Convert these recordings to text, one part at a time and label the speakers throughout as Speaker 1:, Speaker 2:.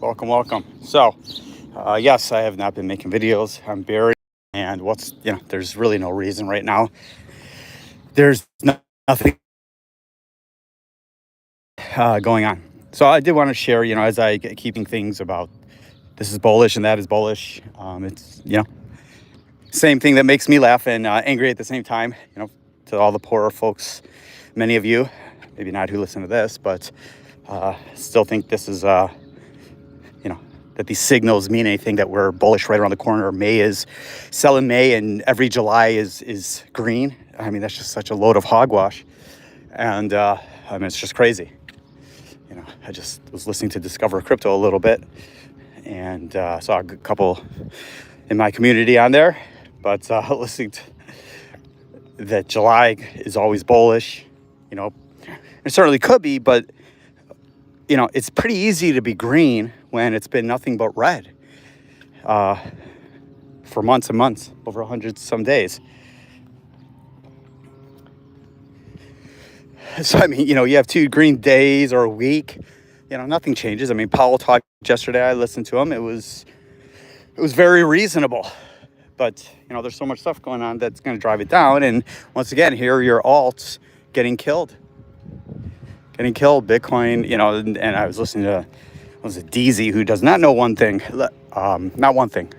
Speaker 1: Welcome. So, yes, I have not been making videos. I'm buried, and there's really no reason right now. There's nothing going on. So I did want to share, as I get keeping things about this is bullish and that is bullish. It's same thing that makes me laugh and angry at the same time. To all the poorer folks, many of you, maybe not who listen to this, but still think this is that these signals mean anything, that we're bullish right around the corner. May is sell in May and every July is green. I mean, that's just such a load of hogwash. And it's just crazy. I just was listening to Discover Crypto a little bit and saw a couple in my community on there. But listening to that July is always bullish, it certainly could be, but it's pretty easy to be green when it's been nothing but red for months and months, over 100 some days. So, you have 2 green days or a week, nothing changes. Powell talked yesterday. I listened to him. It was very reasonable. But, there's so much stuff going on that's going to drive it down. And once again, here are your alts getting killed. Bitcoin, and I was listening to, DZ, who does not know one thing. Not one thing.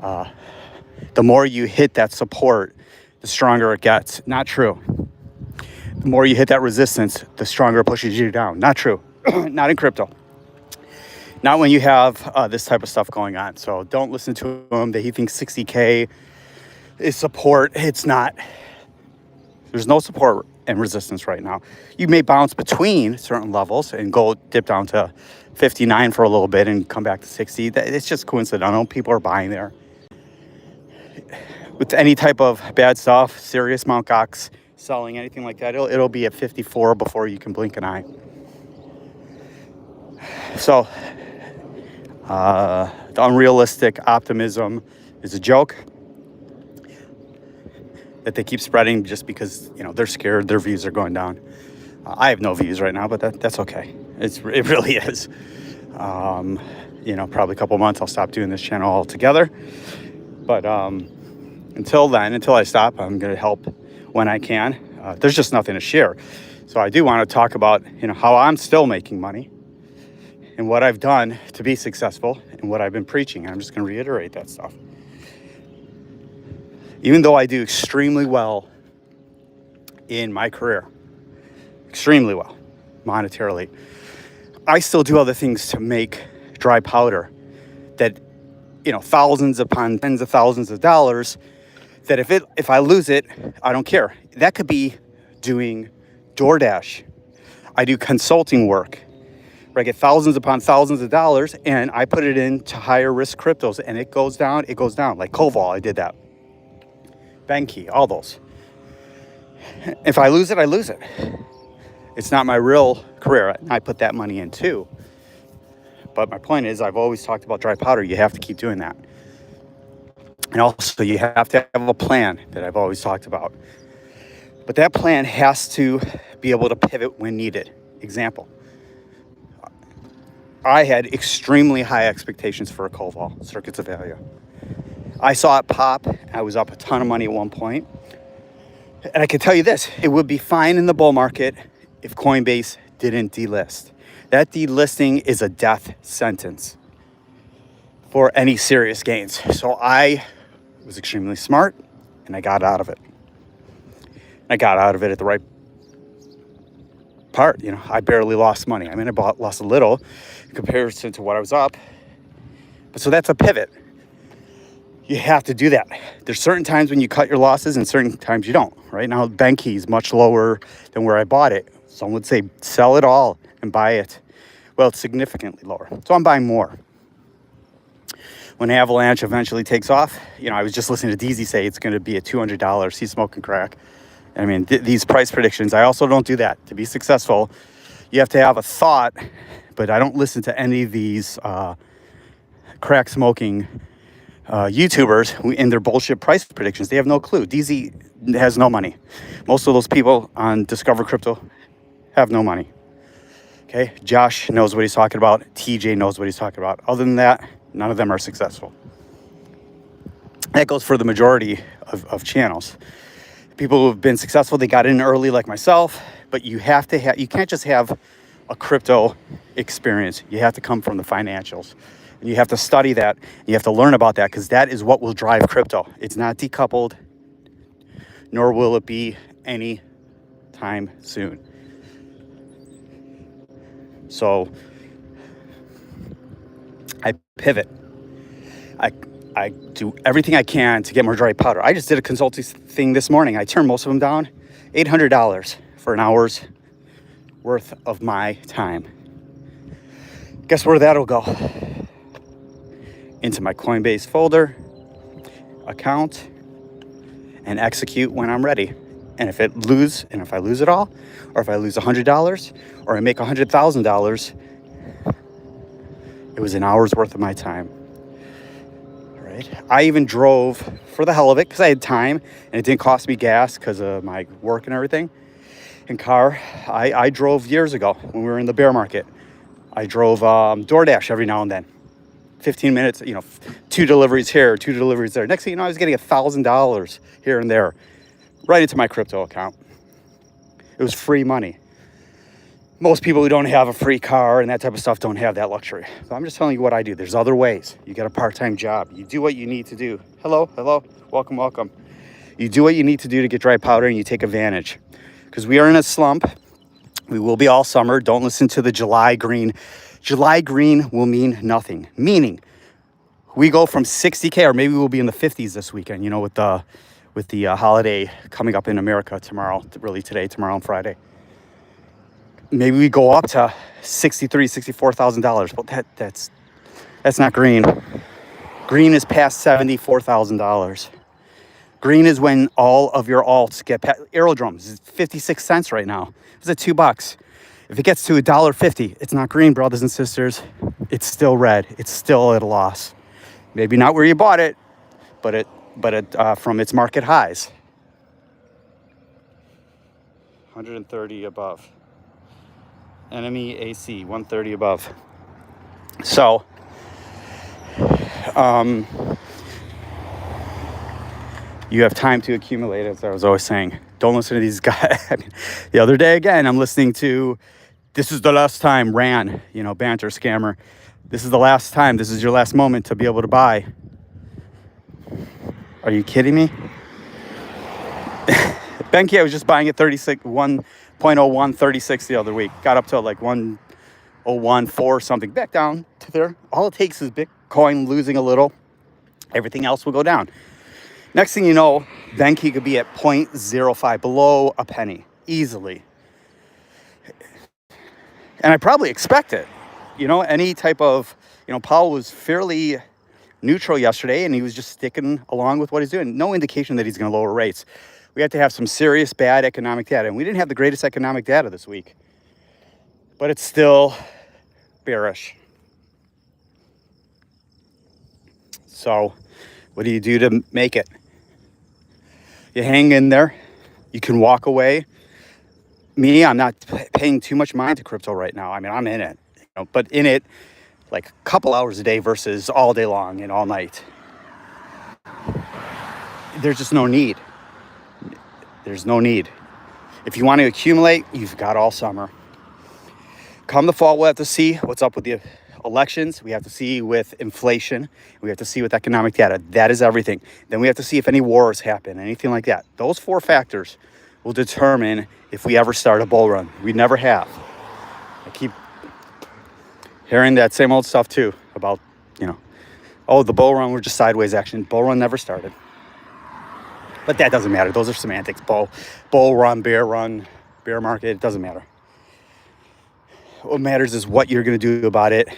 Speaker 1: The more you hit that support, the stronger it gets. Not true. The more you hit that resistance, the stronger it pushes you down. Not true. Not in crypto. Not when you have this type of stuff going on. So don't listen to him that he thinks 60K is support. It's not. There's no support and resistance right now. You may bounce between certain levels and go dip down to 59 for a little bit and come back to 60. It's just coincidental. People are buying there. With any type of bad stuff, serious Mt. Gox, selling, anything like that, it'll be at 54 before you can blink an eye. So the unrealistic optimism is a joke that they keep spreading just because they're scared their views are going down. I have no views right now, but that's okay. It really is. Probably a couple months I'll stop doing this channel altogether. But until then, until I stop, I'm going to help when I can. There's just nothing to share. So I do want to talk about how I'm still making money and what I've done to be successful and what I've been preaching. I'm just going to reiterate that stuff. Even though I do extremely well in my career, extremely well monetarily, I still do other things to make dry powder that, thousands upon tens of thousands of dollars, that if I lose it, I don't care. That could be doing DoorDash. I do consulting work where I get thousands upon thousands of dollars and I put it into higher risk cryptos and it goes down. Like Koval, I did that. Benki, all those. If I lose it, I lose it. It's not my real career. I put that money in too. But my point is, I've always talked about dry powder. You have to keep doing that. And also, you have to have a plan that I've always talked about. But that plan has to be able to pivot when needed. Example. I had extremely high expectations for a Koval, Circuits of Value. I saw it pop. I was up a ton of money at one point. And I can tell you this, it would be fine in the bull market if Coinbase didn't delist. That delisting is a death sentence for any serious gains. So I was extremely smart and I got out of it. I got out of it at the right part. I barely lost money. I lost a little in comparison to what I was up. But so that's a pivot. You have to do that. There's certain times when you cut your losses and certain times you don't. Right now, Benki is much lower than where I bought it. Some would say sell it all and buy it. Well, it's significantly lower. So I'm buying more. When Avalanche eventually takes off, I was just listening to DZ say it's going to be at $200. He's smoking crack. These price predictions, I also don't do that. To be successful, you have to have a thought, but I don't listen to any of these crack smoking YouTubers who in their bullshit price predictions. They have no clue. DZ has no money. Most of those people on Discover Crypto have no money. Okay, Josh knows what he's talking about. TJ knows what he's talking about. Other than that, none of them are successful. That goes for the majority of channels. People who have been successful, they got in early like myself, but you have to have, you can't just have a crypto experience. You have to come from the financials. And you have to study that. You have to learn about that because that is what will drive crypto. It's not decoupled, nor will it be any time soon. So I pivot. I do everything I can to get more dry powder. I just did a consulting thing this morning. I turned most of them down. $800 for an hour's worth of my time. Guess where that'll go? Into my Coinbase folder, account, and execute when I'm ready. And if I lose it all, or if I lose $100, or I make $100,000, it was an hour's worth of my time. Right. I even drove for the hell of it because I had time and it didn't cost me gas because of my work and everything. And car, I drove years ago when we were in the bear market. I drove DoorDash every now and then. 15 minutes, 2 deliveries here, 2 deliveries there. Next thing you know, I was getting $1,000 here and there right into my crypto account. It was free money. Most people who don't have a free car and that type of stuff don't have that luxury. So I'm just telling you what I do. There's other ways. You got a part-time job. You do what you need to do. Hello. Welcome. You do what you need to do to get dry powder and you take advantage. Because we are in a slump. We will be all summer. Don't listen to the July green. July green will mean nothing. Meaning, we go from 60K, or maybe we'll be in the 50s this weekend, with the holiday coming up in America tomorrow, really today, tomorrow and Friday. Maybe we go up to $63,000, $64,000, but that's not green. Green is past $74,000. Green is when all of your alts get past. Aerodromes is 56 cents right now. It's at $2. If it gets to $1.50, it's not green, brothers and sisters. It's still red. It's still at a loss. Maybe not where you bought it, but it from its market highs. 130 above. Enemy AC 130 above. So you have time to accumulate, as I was always saying. Don't listen to these guys. The other day again, I'm listening to "This is the last time," Ran, banter scammer. This is the last time. This is your last moment to be able to buy. Are you kidding me? Benki, I was just buying at 1.01 36 the other week. Got up to like 1.014 something. Back down to there. All it takes is Bitcoin losing a little. Everything else will go down. Next thing you know, Benki could be at 0.05, below a penny, easily. And I probably expect it. Any type of, Powell was fairly neutral yesterday, and he was just sticking along with what he's doing. No indication that he's going to lower rates. We have to have some serious bad economic data. And we didn't have the greatest economic data this week. But it's still bearish. So what do you do to make it? You hang in there. You can walk away. Me, I'm not paying too much mind to crypto right now. I mean, I'm in it. But in it like a couple hours a day versus all day long and all night. There's just no need. There's no need. If you want to accumulate, you've got all summer. Come the fall, we'll have to see what's up with the elections. We have to see with inflation. We have to see with economic data. That is everything. Then we have to see if any wars happen, anything like that. Those 4 factors will determine if we ever start a bull run. We never have. I keep hearing that same old stuff too about, the bull run, we're just sideways action. Bull run never started. But that doesn't matter. Those are semantics. Bull run, bear market, it doesn't matter. What matters is what you're going to do about it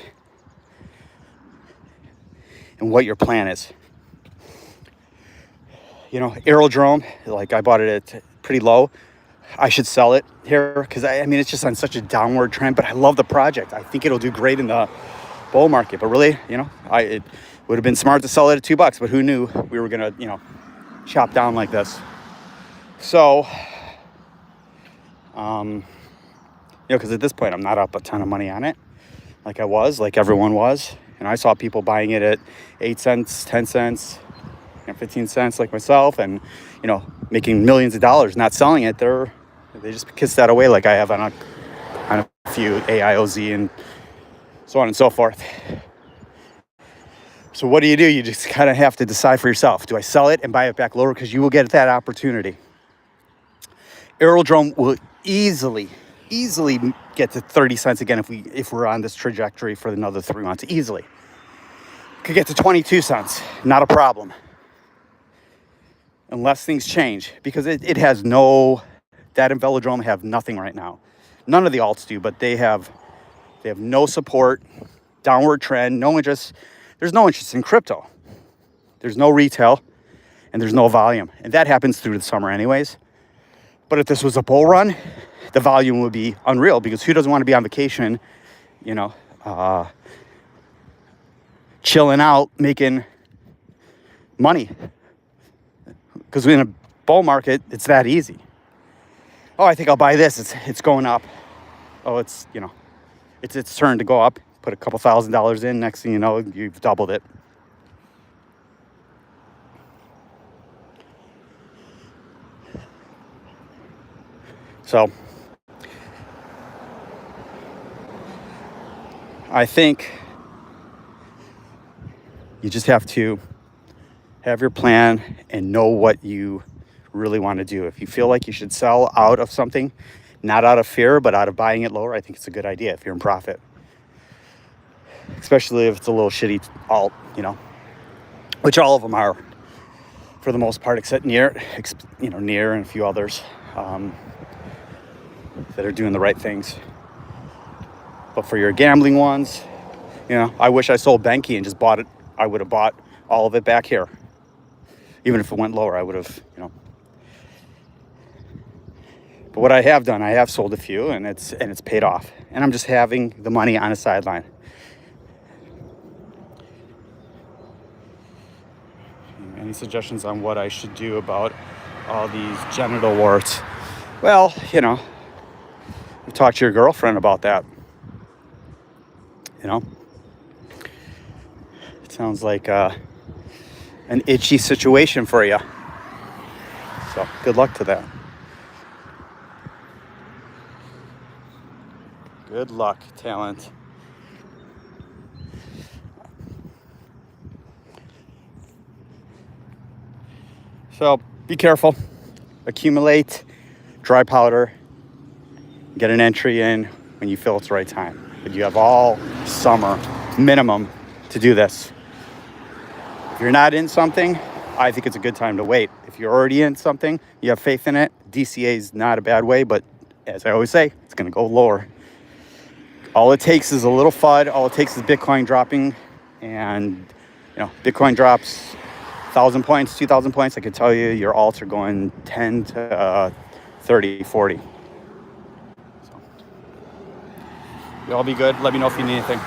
Speaker 1: and what your plan is. Aerodrome, like I bought it at pretty low. I should sell it here because it's just on such a downward trend, but I love the project. I think it'll do great in the bull market, but really, it would have been smart to sell it at $2, but who knew we were going to, chop down like this. So, because at this point I'm not up a ton of money on it like I was, like everyone was. And I saw people buying it at 8 cents, 10 cents, 15 cents like myself, and, making millions of dollars, not selling it. They just kiss that away like I have on a few AIOZ and so on and so forth. So what do? You just kind of have to decide for yourself. Do I sell it and buy it back lower? Because you will get that opportunity. Aerodrome will easily get to 30 cents again if we're on this trajectory for another 3 months. Easily. Could get to 22 cents. Not a problem. Unless things change. Because it has no... That and Velodrome have nothing right now. None of the alts do, but they have no support, downward trend, no interest. There's no interest in crypto. There's no retail, and there's no volume. And that happens through the summer anyways. But if this was a bull run, the volume would be unreal, because who doesn't want to be on vacation, chilling out, making money? Because in a bull market, it's that easy. Oh, I think I'll buy this. It's going up. Oh, it's its turn to go up. Put a couple $1,000s in. Next thing you know, you've doubled it. So I think you just have to have your plan and know what you really want to do. If you feel like you should sell out of something, not out of fear, but out of buying it lower, I think it's a good idea if you're in profit. Especially if it's a little shitty alt, which all of them are for the most part, except Near and a few others that are doing the right things. But for your gambling ones, I wish I sold Benki and just bought it. I would have bought all of it back here. Even if it went lower, I would have, But what I have done, I have sold a few, and it's paid off. And I'm just having the money on a sideline. Any suggestions on what I should do about all these genital warts? Well, talk to your girlfriend about that. It sounds like an itchy situation for you. So good luck to that. Good luck, talent. So be careful. Accumulate dry powder. Get an entry in when you feel it's the right time. But you have all summer minimum to do this. If you're not in something, I think it's a good time to wait. If you're already in something, you have faith in it, DCA is not a bad way, but as I always say, it's going to go lower. All it takes is a little FUD. All it takes is Bitcoin dropping. And, Bitcoin drops 1,000 points, 2,000 points. I can tell you your alts are going 10 to 30, 40. So, you all be good. Let me know if you need anything.